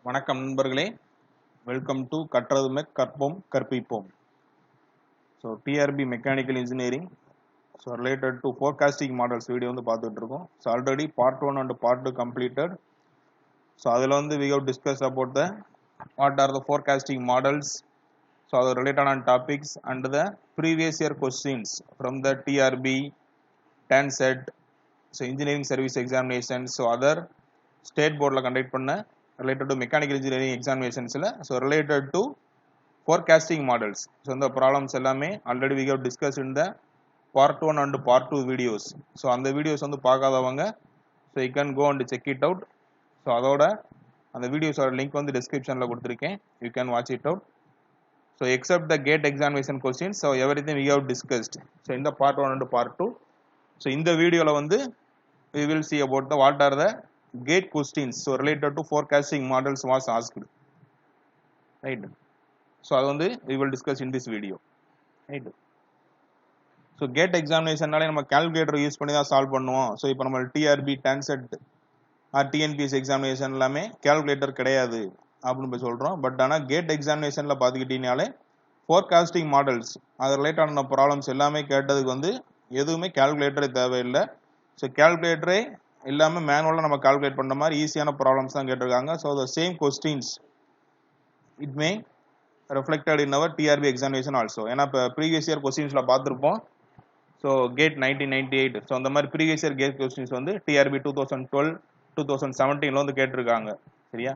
வணக்கம் நண்பர்களே, welcome to கற்றதுமே கற்போம் கற்பிப்போம். So TRP mechanical engineering related to forecasting models video பார்த்துட்டு இருக்கோம். So already part 1 and part 2 completed. So அதில் we have discussed about the what are the forecasting models, so அது related on topics and the previous year questions from the TRB, TANSET, so engineering service examinations, so other state boardல conduct பண்ண related to mechanical engineering examinationsல so related to forecasting models. So இந்த problems எல்லாமே already we have discussed in the part 1 and part 2 videos. So அந்த videos பார்க்காதவங்க so you can go and check it out. So அதோட அந்த வீடியோஸோட link டிஸ்கிரிப்ஷன்ல கொடுத்திருக்கேன், you can watch it out. So except the gate examination questions, so everything we have discussed so in the part 1 and part 2. So இந்த வீடியோல we will see about the what are the gate questions so related to forecasting models was asked, right? So அது we will discuss in this video, right? So gate examination நாலே நம்ம calculator use பண்ணி தான் solve பண்ணுவோம். So இப்போ நம்ம TRB, TANSET TNPS examination எல்லாமே calculator கிடையாது அப்படின்னு சொல்றோம். பட் ஆனால் கேட் எக்ஸாமினேஷன்ல பார்த்துக்கிட்டீங்கனாலே ஃபோர்காஸ்டிங் மாடல்ஸ் அது ரிலேட்டான ப்ராப்ளம்ஸ் எல்லாமே கேட்டதுக்கு எதுவுமே calculator தேவையில்லை. ஸோ calculator எல்லாமே மேனுவலாக நம்ம கால்குலேட் பண்ணுற மாதிரி ஈஸியான ப்ராப்ளம்ஸ் தான் கேட்டிருக்காங்க. So the same questions it may reflected in our TRB examination also. ஏன்னா இப்போ ப்ரீவியஸ் இயர் கொஸ்டின்ஸில் பார்த்துருப்போம். ஸோ கேட் 1998, ஸோ அந்த மாதிரி previous year GATE questions TRB 2012, 2017 கேட்டிருக்காங்க, சரியா?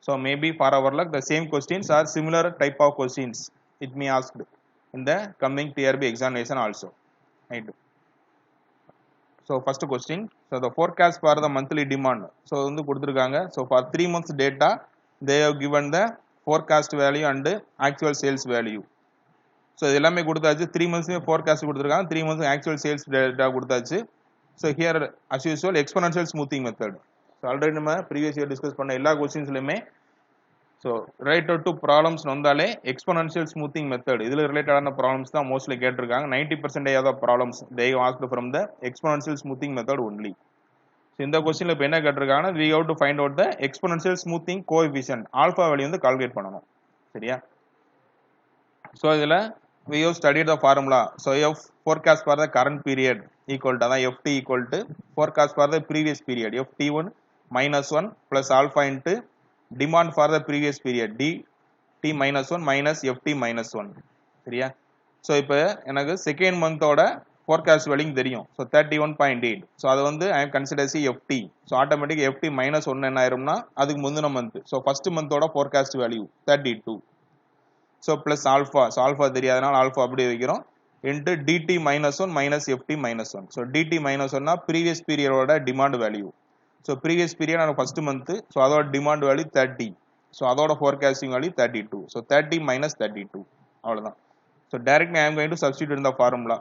So maybe for our luck the same questions or similar type of questions it may asked in the coming TRB examination also, right? So first question, so the forecast for the monthly demand, so கொடுத்திருக்காங்க. So for 3 months data they have given the forecast value and actual sales value. So எல்லாமே கொடுத்தாச்சு. 3 months forecast கொடுத்திருக்காங்க, 3 months actual sales data கொடுத்தாச்சு. So here as usual exponential smoothing method. So already நம்ம previous year discuss பண்ண எல்லா क्वेश्चंसலயுமே so related to problems வந்தாலே exponential smoothing method இதுல ரிலேட்டடான ப்ராப்ளம்ஸ் தான் மோஸ்ட்லி கேட்டிருக்காங்க. 90% of the problems they asked from the exponential smoothing method only. So இந்த क्वेश्चनல இப்போ என்ன கேட்டிருக்காங்கன்னா we have to find out the exponential smoothing coefficient alpha value calculate பண்ணணும், சரியா? ஸோ இதுல we have studied the formula. So f forecast for the current period equal to அதான் ft equal to forecast for the previous period ft1 minus 1 plus alpha into demand for the previous period dt minus 1 minus ft minus 1, சரியா? So இப்போ எனக்கு second மந்தோட forecast value தெரியும். So 31.8. So அது I consider see ft. So automatic ft minus 1 என்ன ஆயிரும்னா அதுக்கு முந்தின மந்த். ஸோ ஃபர்ஸ்ட் மந்தோட forecast value 32. So plus alpha. So alpha தெரியாதனால ஆல்ஃபா அப்படியே வைக்கிறோம் into dt minus 1 minus ft minus 1. So dt minus 1னா ப்ரீவியஸ் பீரியடோட demand value. So previous period நான் ஃபர்ஸ்ட் மந்த். ஸோ அதோட டிமாண்ட் வேல்யூ 30. ஸோ அதோட forecasting value 32. So 30 minus 32 அவ்வளோதான். So directly I am going to substitute இந்த formula.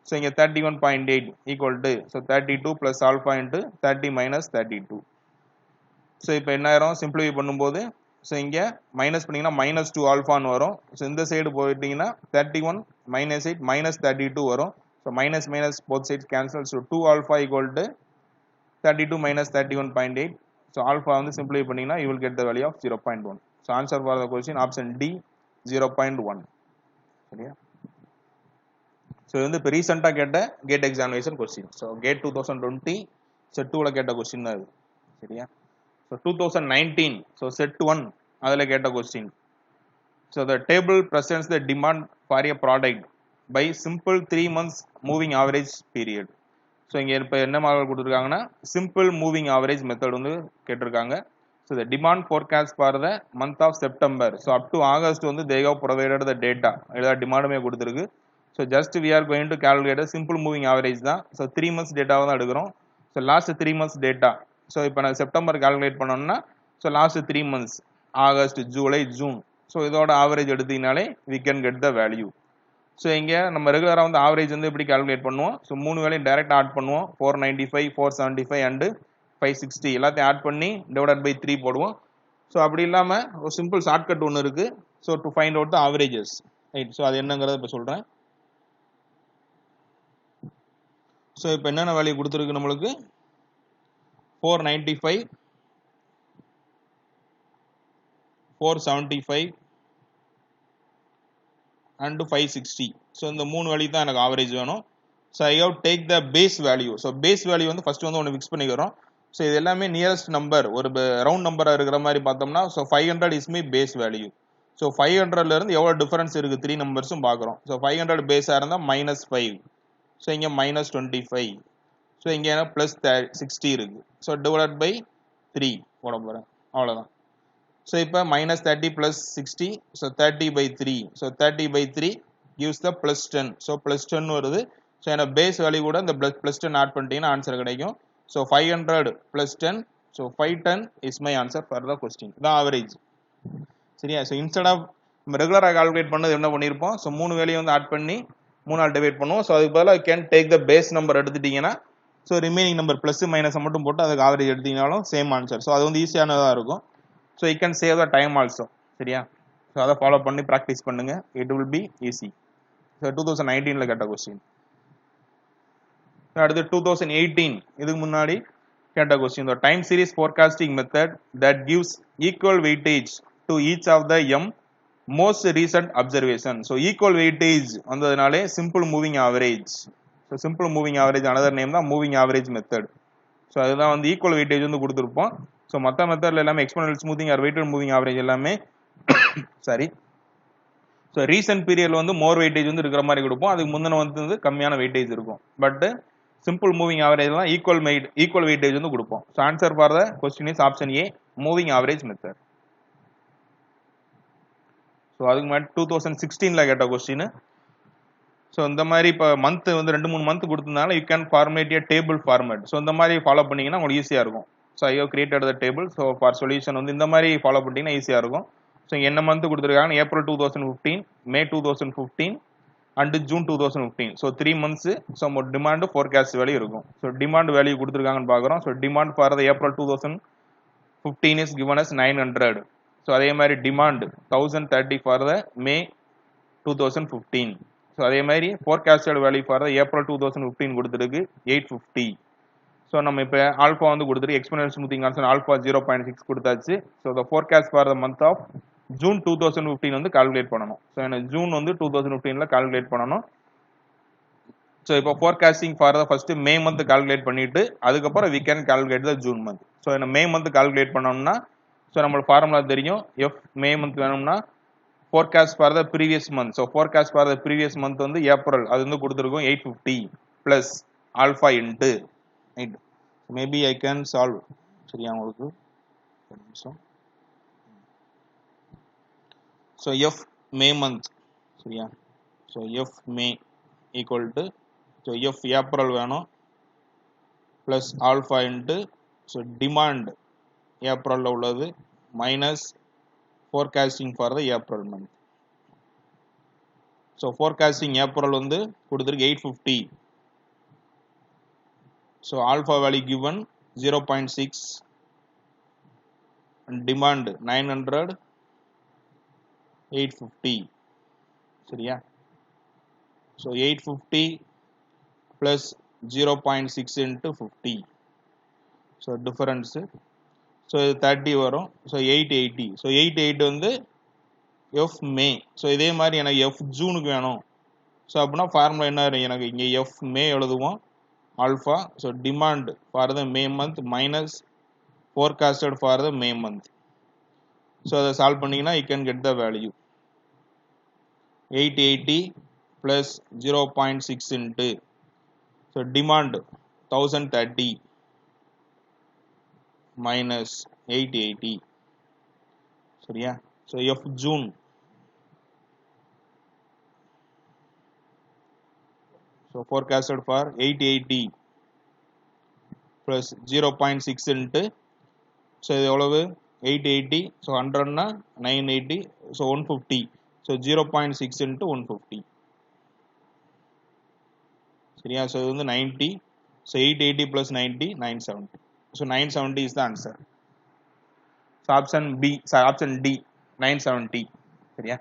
So இங்கே 31.8 equal to so 32 plus alpha into 30 minus 32. So இப்போ என்ன ஆயிரும் simplify பண்ணும்போது ஸோ இங்கே மைனஸ் பண்ணிங்கன்னா minus 2 ஆல்ஃபான்னு வரும். ஸோ இந்த சைடு போயிட்டீங்கன்னா 31 minus 8 minus 32 வரும். So minus minus both sides cancel. So 2 alpha equal to 32 minus 31.8. So alpha simplify பண்ணீங்கன்னா you will get the value of 0.1. So answer for the question option D 0.1, சரியா? So இப்போ ரீசெண்டா கேட்ட GATE examination question. So GATE 2020 set 2ல கேட்ட question தான் இது, சரியா? So 2019 so செட் 1 அதுல கேட்ட question. So the table presents the demand for a product by simple 3 months moving average period. So இங்கே இப்போ என்ன மாடல் கொடுத்துருக்காங்கன்னா சிம்பிள் மூவிங் ஆவரேஜ் மெத்தட் கேட்டிருக்காங்க. So the demand forecast for the month of September. So up to August they have provided the data எல்லா டிமாண்டுமே கொடுத்துருக்கு. So just we are going to calculate simple moving average தான். So 3 months டேட்டாவை தான் எடுக்கிறோம். So last 3 months டேட்டா. So இப்போ நான் செப்டம்பர் கால்குலேட் பண்ணோம்னா so last 3 months August, July, June. So இதோட ஆவரேஜ் எடுத்தீங்கனாலே we can get the value. So இங்கே நம்ம ரெகுலராக ஆவரேஜ் எப்படி கால்குலேட் பண்ணுவோம்? ஸோ 3 வேலையும் டைரெக்டாக ஆட் பண்ணுவோம். 495, 475 அண்டு 560 எல்லாத்தையும் ஆட் பண்ணி டிவைடட் பை 3 போடுவோம். ஸோ அப்படி இல்லாமல் ஒரு சிம்பிள் ஷார்ட்கட் ஒன்று இருக்குது. So to find out the averages, right? So அது என்னங்கிறத இப்போ சொல்கிறேன். ஸோ இப்போ என்னென்ன வேல்யூ கொடுத்துருக்கு நம்மளுக்கு 495, 475 and 560. ஸோ இந்த மூணு வேல்யூ தான் எனக்கு ஆவரேஜ் வேணும். So I have take the base value. So base value வந்து ஃபர்ஸ்ட் வந்து ஒன்று ஃபிக்ஸ் பண்ணிக்கிறோம். ஸோ இது எல்லாமே நியரஸ்ட் நம்பர் ஒரு ரவுண்ட் நம்பராக இருக்கிற மாதிரி பார்த்தோம்னா so 500 is my base value. So 500ல இருந்து எவ்வளோ டிஃபரன்ஸ் இருக்கு த்ரீ நம்பர்ஸும் பார்க்குறோம். ஸோ 500 பேஸாக இருந்தால் -5. ஸோ இங்கே -25. ஸோ இங்கே என்ன +60 இருக்கு. ஸோ டிவைட் பை 3 போட போகிறேன், அவ்வளோதான். ஸோ இப்போ -30 + 60. So 30/3. So 30/3 gives the +10. So +10 வருது. ஸோ என்ன பேஸ் வேல்யூ கூட இந்த +10 ஆட் பண்ணிட்டீங்கன்னா ஆன்சர் கிடைக்கும். So 500 + 10. So 510 is my answer for the question. இதான் ஆவரேஜ். சரியா? ஸோ இன்ஸ்டெட் ஆஃப் நம்ம ரெகுலராக கால்குலேட் பண்ணது என்ன பண்ணியிருப்போம்? ஸோ 3 வேல்யூ வந்து ஆட் பண்ணி 3 டிவைட் பண்ணுவோம். ஸோ அதுக்கு பதிலாக can take the base number எடுத்துட்டீங்கன்னா ஸோ ரிமைனிங் நம்பர் ப்ளஸ் மைனஸை மட்டும் போட்டு அதுக்கு ஆவரேஜ் எடுத்தீங்கனாலும் சேம் ஆன்சர். ஸோ அது வந்து ஈஸியானதாக இருக்கும். So you can save the time also. சரியா? ஸோ அதை ஃபாலோ பண்ணி ப்ராக்டிஸ் பண்ணுங்க. It will be easy. So 2019ல கேட்ட கொஸ்டின். அடுத்து 2018 இதுக்கு முன்னாடி கேட்ட question. The time series forecasting method that gives equal weightage to each of the M most recent observation. So equal weightage வந்ததுனாலே simple moving average. So simple moving average another name தான் moving average method. So அதுதான் வந்து equal weightage வந்து கொடுத்துருப்போம். So மற்ற மெத்தட்ல எல்லாமே exponential smoothing or weighted moving average எல்லாமே சாரி ஸோ ரீசன்ட் பீரியட்ல வந்து மோர் வெயிட்டேஜ் வந்து இருக்கிற மாதிரி கொடுப்போம். அதுக்கு முந்தின வந்து கம்மியான வெயிட்டேஜ் இருக்கும். பட் சிம்பிள் மூவிங் ஆவரேஜ்லாம் ஈக்குவல் வெயிட்டேஜ் வந்து கொடுப்போம். So answer for the question is option A, moving average method. So அதுக்கு முன்னாடி 2016ல கேட்ட கொஸ்டின். ஸோ இந்த மாதிரி இப்போ மந்த் வந்து 2-3 மந்த் கொடுத்ததுனால you can format a table format. So இந்த மாதிரி ஃபாலோ பண்ணீங்கன்னா உங்களுக்கு ஈஸியாக இருக்கும். So I have created the table. So for solution வந்து இந்த மாதிரி ஃபாலோ பண்ணிட்டீங்கன்னா ஈஸியாக இருக்கும். ஸோ என்ன மந்த் கொடுத்துருக்காங்க? April 2015, May 2015 and June 2015. So 3 months. So demand forecast value இருக்கும். ஸோ டிமாண்ட் வேல்யூ கொடுத்துருக்காங்கன்னு பார்க்குறோம். So demand for the April 2015 is given as 900. So அதே மாதிரி demand 1030 for the May 2015. So அதே மாதிரி forecasted value for the April 2015 கொடுத்துருக்கு 850. So நம்ம இப்போ ஆல்ஃபா வந்து கொடுத்துருக்கு எக்ஸ்போனல் ஸ்மூத்திங் கான்ஸ்டன்ட் ஆல்ஃபா 0.6 கொடுத்தாச்சு. So the forecast for the month of June 2015 வந்து கால்குலேட் பண்ணணும். ஸோ எனக்கு ஜூன் வந்து 2015ல கால்குலேட் பண்ணணும். ஸோ இப்போ forecasting for the first May month calculate பண்ணிட்டு அதுக்கப்புறம் we can calculate the June month. So என்ன மே மந்த் கால்குலேட் பண்ணோம்னா ஸோ நம்மளுக்கு ஃபார்முலா தெரியும். எஃப் மே மந்த் வேணும்னா forecast for the previous month. So forecast for the previous month வந்து April, அது வந்து கொடுத்துருக்கோம் 850 plus alpha into right. Maybe I can solve. சரியா உங்களுக்கு? So F May month. சரியா? So F May equal to so F April வேணும் plus alpha into so demand ஏப்ரலில் உள்ளது minus forecasting for the April month. So forecasting April வந்து கொடுத்துருக்கு 850. So alpha value given 0.6 டிமாண்ட் 900 850. சரியா? So 850 plus 0.6 into 50. So difference so இது 30 வரும். So 880. So 880 வந்து எஃப் மே. ஸோ இதே மாதிரி எனக்கு எஃப் ஜூனுக்கு வேணும். ஸோ அப்படின்னா ஃபார்முலா என்ன வரும்? எனக்கு இங்கே எஃப் மே எழுதுவோம் alpha. So demand for the May month minus forecasted for the May month. So அதை சால்வ் பண்ணிங்கன்னா you can get the value 880 plus 0.6 into so demand 1030 minus 880. சரியா? so F June so forecasted for 880 plus 0.6 into so இது எவ்வளவு 880 so 100 னா 980 so 150 so 0.6 into 150. சரியா? so இது வந்து 90 so 880 plus 90 970 so 970 is the answer. so option B option D 970. சரியா?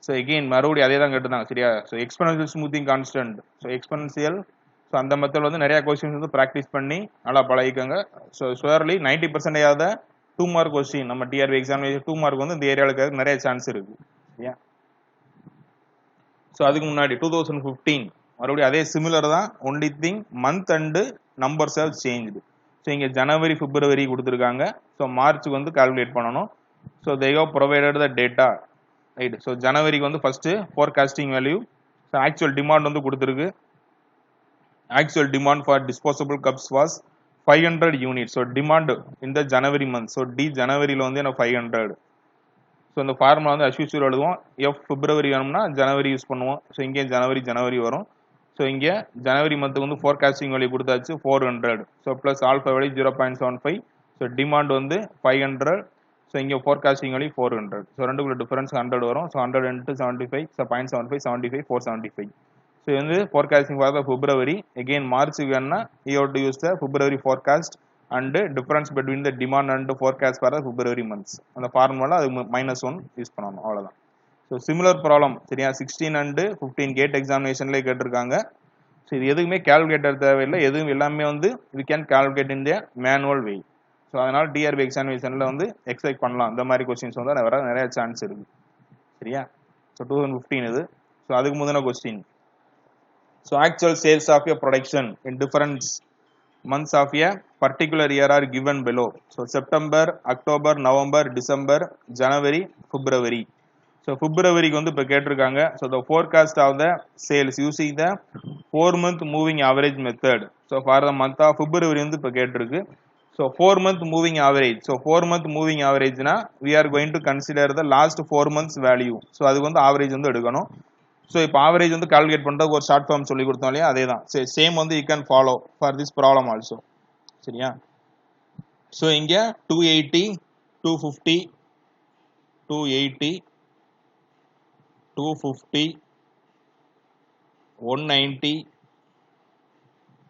so again மறுபடியும் அதே தான் கேட்டுதாங்க. சரியா? so exponential smoothing constant so exponential so அந்த மெத்தட் வந்து நிறைய क्वेश्चंस வந்து பிராக்டீஸ் பண்ணி நல்லா பழகிக்கங்க. so surely 90% ஆவது 2 மார்க் கொஸ்டின் நம்ம டிஆர்பி எக்ஸாமினேஷன் 2 மார்க் வந்து இந்த ஏரியாவுக்கு நிறைய சான்ஸ் இருக்கு சரியா. ஸோ அதுக்கு முன்னாடி 2015 மறுபடியும் அதே சிமிலர் தான், only thing month and numbers have changed. So இங்கே ஜனவரி பிப்ரவரி கொடுத்துருக்காங்க. ஸோ மார்ச்சுக்கு வந்து கால்குலேட் பண்ணணும். So they have provided the data right. So ஜனவரிக்கு வந்து first forecasting value. So actual demand வந்து கொடுத்துருக்கு. Actual demand for disposable cups was 500 unit. So demand இந்த ஜனவரி மந்த். ஸோ டி ஜனவரியில் வந்து எனக்கு 500. ஸோ இந்த ஃபார்முலா வந்து அஸ்யூஸ்வல் எழுதுவோம். எஃப் பிப்ரவரி வேணும்னா ஜனவரி யூஸ் பண்ணுவோம். ஸோ இங்கே ஜனவரி வரும். ஸோ இங்கே ஜனவரி மந்த்துக்கு வந்து ஃபோர்காஸ்டிங் வேல்யூ கொடுத்தாச்சு 400. So plus alpha value 0.75. So demand வந்து 500. ஸோ இங்கே ஃபோர்காஸ்டிங் வேல்யூ 400. ஸோ ரெண்டுக்குள்ள டிஃபரன்ஸ் 100 வரும். So 100 into 75. ஸோ 0.75 75 475. ஸோ இது வந்து forecasting for the February. Again மார்ச்சுக்கு வேணும்னா you have to use the February forecast and difference between the demand and the forecast for the February months. அந்த formula அது -1 use பண்ணணும் அவ்வளவுதான். So similar problem சரியா 16 and 15 gate எக்ஸாமினேஷன்ல கேட்டிருக்காங்க. So இது எதுவுமே கால்குலேட்டர் தேவையில்லை, எதுவும் எல்லாமே வந்து we can calculate in the manual way. So அதனால டிஆர்பி எக்ஸாமினேஷன்ல வந்து எக்ஸ்பெக்ட் பண்ணலாம் இந்த மாதிரி கொஸ்டின்ஸ் வந்து வர நிறைய சான்ஸ் இருக்கு சரியா. ஸோ 2015 இது. ஸோ அதுக்கு முந்தின question. So actual sales of a production in difference months of a particular year are given below. So September, October, November, December, January, February. So February க்கு வந்து இப்ப கேட்டிருக்காங்க. So the forecast of the sales using the 4-month moving average method. So for the month of February வந்து இப்ப கேட்டிருக்கு. So 4-month moving average. So 4-month moving average னா we are going to consider the last 4 months value. So அதுக்கு வந்து average வந்து எடுக்கணும். So இப்போ average வந்து கால்குலேட் பண்ணுறதுக்கு ஒரு ஷார்ட் ஃபார்ம் சொல்லி கொடுத்தோம் இல்லையா, அதே தான் சேம் வந்து you can follow for this problem also சரியா. ஸோ இங்கே 280 250 280 250 190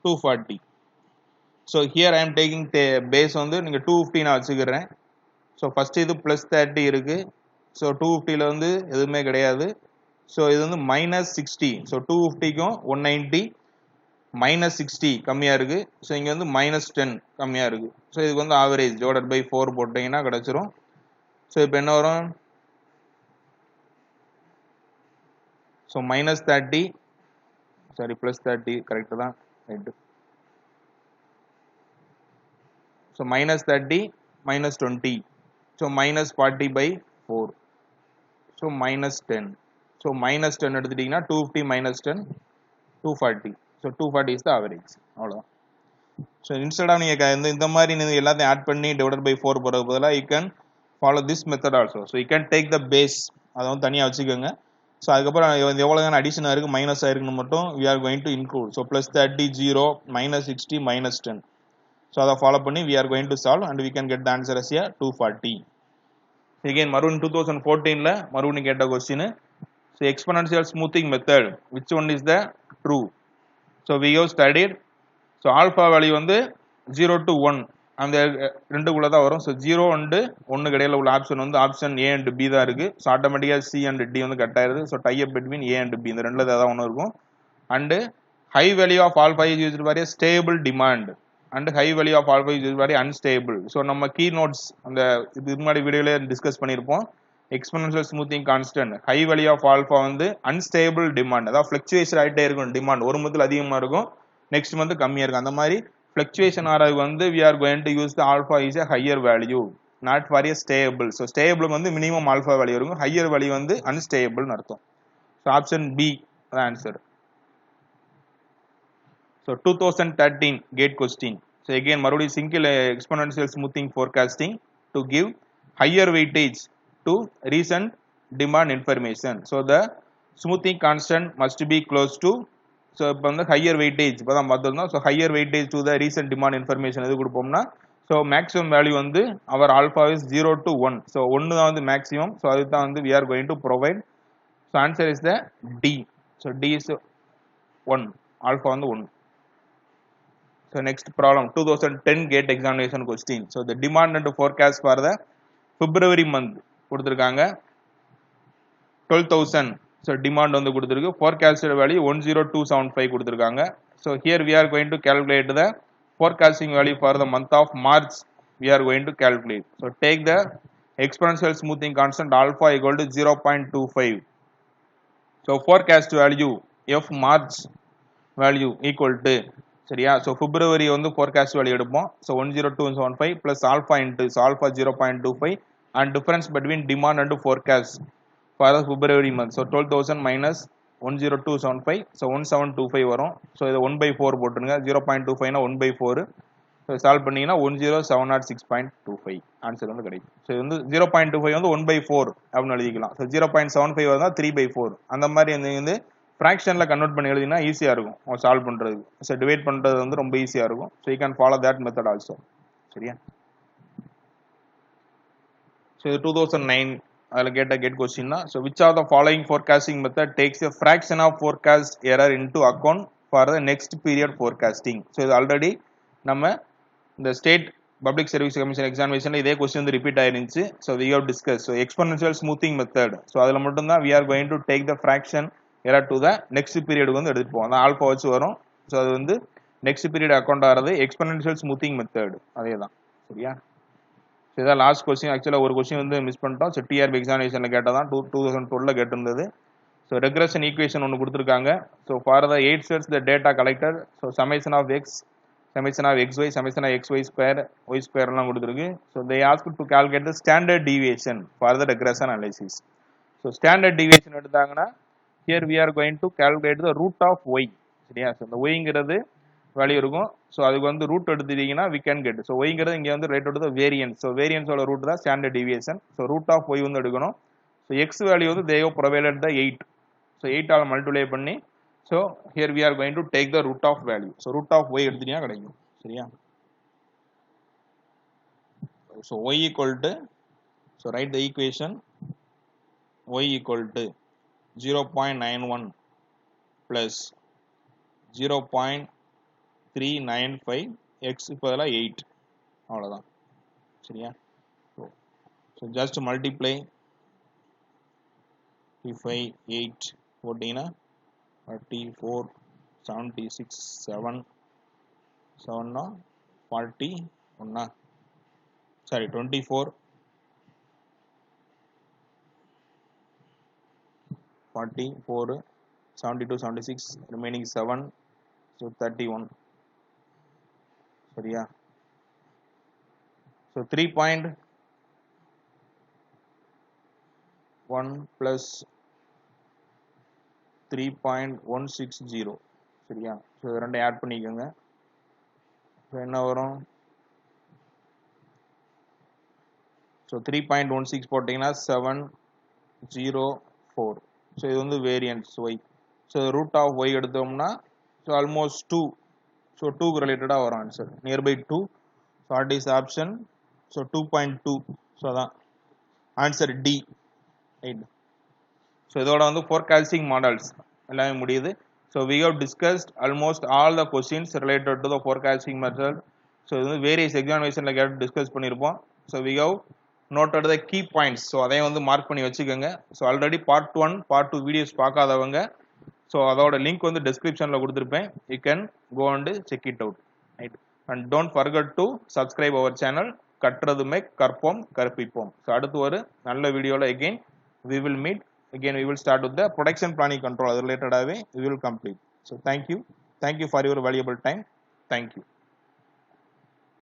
240. So here I am taking base வந்து நீங்கள் 250 நான் வச்சுக்கிறேன். ஸோ ஃபர்ஸ்ட் இது +30 இருக்கு. ஸோ 250ல வந்து எதுவுமே கிடையாது. ஸோ இது வந்து -60. ஸோ 250க்கும் 190 -60 கம்மியாக இருக்கு. ஸோ இங்கே வந்து -10 கம்மியாக இருக்கு. ஸோ இதுக்கு வந்து ஆவரேஜ் டிவைடட் பை 4 போட்டிங்கன்னா கிடைச்சிரும். ஸோ இப்போ என்ன வரும், ஸோ -30 சாரி +30 கரெக்டு தான் right. So -30 -20. So -40 by 4. So -10. So -10 எடுத்துட்டீங்கன்னா 250 -10 240. ஸோ 240 இஸ் த ஆவரேஜ் அவ்வளோதான். ஸோ இன்ஸ்டெட் ஆஃப் நீங்கள் இந்த மாதிரி நீங்கள் எல்லாத்தையும் ஆட் பண்ணி டிவைடட் பை 4 போகிறது பதிலாக you can follow this method also. So you can take the base, அதை வந்து தனியாக வச்சுக்கோங்க. ஸோ அதுக்கப்புறம் எவ்வளோ அடிஷன் ஆயிருக்கு மைனஸ் ஆயிருக்குன்னு மட்டும் we are going to include. So +30 0 -60 -10. So அதை ஃபாலோ பண்ணி we are going to solve and we can get the answer as a 240. again மறுபடியும் 2014ல மறுபடியும் கேட்ட question. So exponential smoothing method, which one is the true? So we have studied. So alpha value வந்து 0 to 1 அந்த ரெண்டுக்குள்ள தான் வரும். So 0 and 1 இடையில உள்ள option வந்து ஆப்ஷன் A and B தான் இருக்கு. ஸோ ஆட்டோமேட்டிக்காக C and D வந்து கட் ஆயிருது. So tie up between A and B இந்த ரெண்டுல ஏதாவது ஒன்று இருக்கும். And high value of alpha is used for stable demand and high value of alpha is used for unstable. So நம்ம key notes அந்த இது முன்னாடி வீடியோல டிஸ்கஸ் பண்ணியிருப்போம். Exponential smoothing constant high value of alpha வந்து அன்ஸ்டேபிள் டிமாண்ட், அதாவது fluctuation ஆகிட்டே இருக்கும். டிமாண்ட் ஒரு மந்த்ல அதிகமாக இருக்கும், நெக்ஸ்ட் மந்த் கம்மியாக இருக்கும். அந்த மாதிரி ஃபிளக்சுவேஷன் ஆகிறது வந்து we are going to use the alpha is a higher value not for a stable. So stable வந்து மினிமம் ஆல்ஃபா வேல்யூ இருக்கும், ஹையர் வேல்யூ வந்து அன்ஸ்டேபிள்னு அர்த்தம். ஸோ ஆப்ஷன் பி அதான் answer. So 2013 GATE question. So again மறுபடியும் single exponential smoothing forecasting to give higher weightage to recent demand information. So the smoothing constant must be close to, so இப்போ வந்து higher weightage இப்போ தான் பார்த்துருந்தோம். So higher weightage to the recent demand information எது கொடுப்போம்னா, so maximum value வந்து அவர் alpha is 0 to 1. So 1 தான் வந்து maximum. So அதுக்கு தான் வந்து we are going to provide. So answer is the D. So D is 1, alpha வந்து 1. So next problem 2010 GATE examination question. So the demand and forecast for the February month கொடுத்துருக்காங்க 12,000. So demand வந்து கொடுத்துருக்கு. ஃபோர்காஸ்டட் value 10275 கொடுத்துருக்காங்க. So here we are going to calculate the forecasting value for the month of March. we are going to calculate. So take the exponential smoothing constant alpha equal to 0.25. So forecast value f March value equal to சரியா so February வந்து forecast value எடுப்போம் so 10275 plus alpha into so alpha 0.25 and difference between demand and forecast for the February month so 12,000 minus 10275 so 1725 வரும் so இத 1 by 4 போட்டுருங்க 0.25 னா 1 by 4 so solve பண்ணீங்கன்னா 10706.25 answer வந்து கிடைக்கும் so இது வந்து 0.25 வந்து 1 by 4 அப்படின்னு எழுதிக்கலாம் so 0.75 வந்தா 3 by 4 அந்த மாதிரி வந்து ஃபிராக்ஷன்ல கன்வெர்ட் பண்ணி எழுதினா ஈஸியா இருக்கும் சால்வ் பண்றது so டிவைட் பண்றது வந்து ரொம்ப ஈஸியா இருக்கும் so you can follow that method also சரியா so இது 2009 அதுல கேட்ட GATE question so which of the following forecasting method takes a fraction of forecast error into account for the next period forecasting so இது already நம்ம இந்த state public service commission எக்ஸாமினேஷன்ல இதே question வந்து repeat ஆயிருந்துச்சு so we have discussed so exponential smoothing method so அதுல மட்டும் தான் we are going to take the fraction error to the next period வந்து எடுத்துட்டு போவோம் அதான் ஆல்பா வச்சு வரும் so அது வந்து next period அக்கவுண்ட் ஆறது exponential smoothing method அதேதான் சரியா இதான் லாஸ்ட் क्वेश्चन एक्चुअली ஒரு क्वेश्चन வந்து மிஸ் பண்ணிட்டோம் so TRB எக்ஸாமினேஷன்ல கேட்டதான் 2012 ல கேட்டிருந்தது so regression equation ஒன்னு கொடுத்திருக்காங்க so for the 8 sets the data collected so summation of x summation of xy summation of xy square y square எல்லாம் கொடுத்திருக்கு so they asked to calculate the standard deviation for the regression analysis so standard deviation எடுத்தாங்கன்னா here we are going to calculate the root of y சரியா so இந்த y ங்கிறது value இருக்கும் so அதுக்கு வந்து root எடுத்துட்டீங்கன்னா we can get so y ங்கிறது இங்க வந்து right to variance so variance ஓட ரூட் தான் standard deviation so root of y வந்து எடுக்கணும் so x வேல்யூ வந்து they have provided the 8 so 8 ஆல மல்டிப்ளை பண்ணி so here we are going to take the root of value so root of y எடுத்தீங்கன்னா கிடைக்கும் சரியா so y equal to so write the equation y equal to 0.91 plus 0.395 x பதிலா 8 அவ்வளவுதான் சரியா so just multiply 8 போட்டீங்கன்னா 34 76 7 7 40 ஒண்ணா sorry 24 44 72 76 remaining 7 so 31 சரியா so 3.1 plus 3.160 சரியா so ரெண்டை ஆட் பண்ணிக்கோங்க so என்ன வரும் so 3.16 போட்டீங்கன்னா 704 so இது வந்து variance y so root of y எடுத்தோம்னா so almost 2 so 2 க்கு ரிலேட்டடா வரும் answer nearby 2 so what is option so 2.2 so அதான் ஆன்சர் D right so இதோட வந்து forecasting models எல்லாமே முடியுது so we have discussed almost all the questions related to the forecasting method so இது வந்து various examinationல கேட்டு டிஸ்கஸ் பண்ணிருப்போம் so we have noted the key points so அதையும் வந்து மார்க் பண்ணி வச்சுக்கோங்க so already part 1 part 2 videos பார்க்காதவங்க so அதோட லிங்க் வந்து டிஸ்கிரிப்ஷன்ல கொடுத்திருப்பேன் you can go and check it out right and don't forget to subscribe our channel கற்றதுமே கற்போம் கற்பிப்போம் so அடுத்து ஒரு நல்ல வீடியோல again we will meet again we will start with the production planning control related we will complete so thank you for your valuable time thank you